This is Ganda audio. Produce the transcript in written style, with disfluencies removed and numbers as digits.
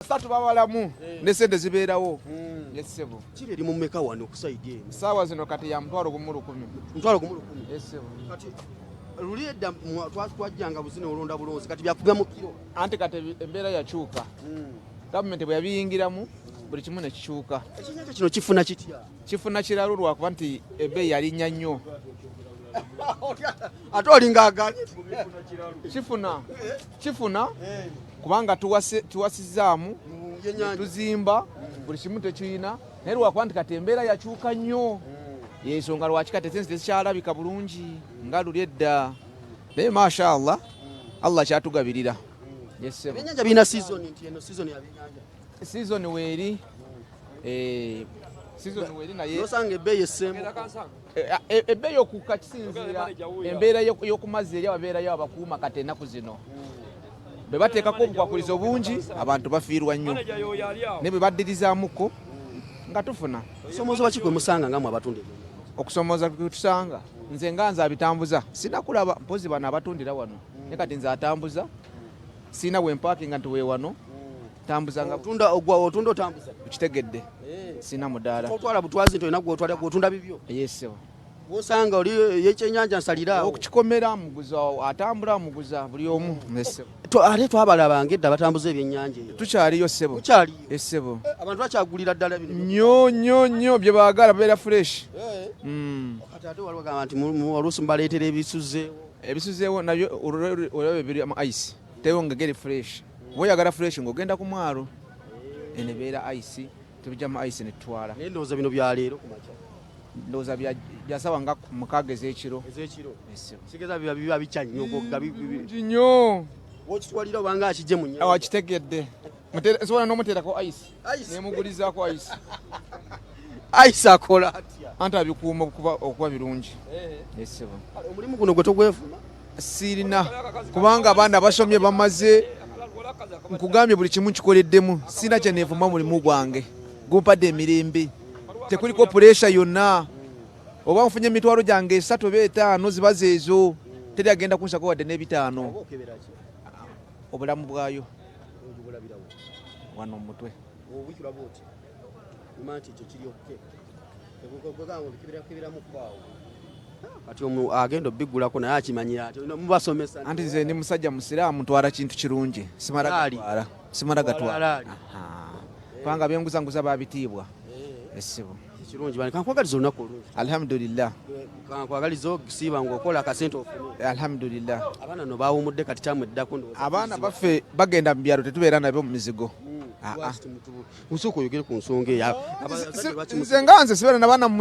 Satu babalamu ne sente zibeerawo. Yesebo. Kiri eri mu mmeka wano okusaidye eno. Saawa zino kati ya mutwalo ku 10. Mutwalo ku 10. Yesebo. Kati luli edda twajjanga buzino olonda bulonzi kati byakubya mu kiro. Anti kati embeera yakyuka. Gavumenti bwe yabiyingiramu buli kimu ne kikyuka. Ekinyanja kino kifuna kitya? Kifuna kiralo lwakuba nti ebbeeyi yalinnya nnyo. Ate olinga aganye kifuna kubanga tuwasizaamu tuzimba buli kimu tekirina naye lwakuba nti kati embeera yakyuka nnyo yensonga lwaki kati ezensi tezikyalabika bulungi nga luli edda naye mashallah Allah kyatugabirira. Ebyennyanja birina season nti eno season ya byennyanja. Season weeri naye osanga ebbeeyi esseemu. ebbeeyi okukka kisinziira embeera y'okumazzi eri ababeerayo abakuuma kati ennaku zino bwe bateekako obukwakulizo bungi abantu bafiirwa nnyo ne bwe baddirizaamuko nga tufuna. Okusomooza ki kwe musanga nga mwe abatunda ebyennyanja? Okusomooza kwe tusanga nze nga nze abitambuza sina kulaba mpozi bano abatundira wano naye kati nze atambuza sina wempaakinga nti weewano tambuza nga otunda otambuza ukitegedde sina mudaala otwala butwazi nti olina gwotunda bibyo. Yesebo. Wosanga oli yekyennyanja nsalira okukikomera muguza atambula muguza buli omu. Yesebo. Ate twabalabanga edda batambuza ebyennyanja eyo. Tukyaliyo ssebo. Tukyaliyo. Yesebo. Abantu bakyagulira ddala bino. Nnyo bye baagala babeera fresh. Ate waliwo gamba nti oluusi mbaleetera ebisuzeewo. Ebisuzeewo nabyo olwebyo biri mu ice tewo nga geri fresh. Bw'oyagala fresh ng'ogenda ku mwalo enebeera ice tubijja mu ice ne tutwala. Naye ndowooza bino bya leero ku makya. Ndowooza byasawa nga mukaaga ez'ekiro. Yesebo. Kigeza biba bicya nnyo nnyo. Wokitwalira obanga akijje mu nnyanja. Wakitegedde. Sobola n'omuteerako ice. Nemugulizaako ice. Ice akola atya? Anti abikuuma okuba birungi. Yesebo. Omulimu guno gwe togwefuna? Sirina kubanga abaana basomye bamaze nkugambye buli kimu nkikoleddemu sina kye neevuma mulimu gwange gumpadde emirembe tekuliko puresha yonna oba nfunye emitwalo gyange 3 oba 5 ziba zeezo teri agenda kunsako wadde n'ebitaano. Obulamu bwayo wano omutwe kati agenda obbigulako naye akimanyira ati mubasomesa. Anti nze ndi musajja musiraamu ntwala kintu kirungi simala gatwala kubanga byenguzanguza babitiibwa. Yesebo. Kirungi bani kankwagaliza olunaku olungi. Alhamdulillah. Kankwagaliza okusiiba ng'okola akasente ofune. Alhamdulillah. Abaana no baawumudde kati kyamuddako. Abaana baffe bagenda mu byalo tetubeera nabyo mu mizigo. Nsooka oyogere ku nsonga eyo. Nze nga nze sibeera n'abaana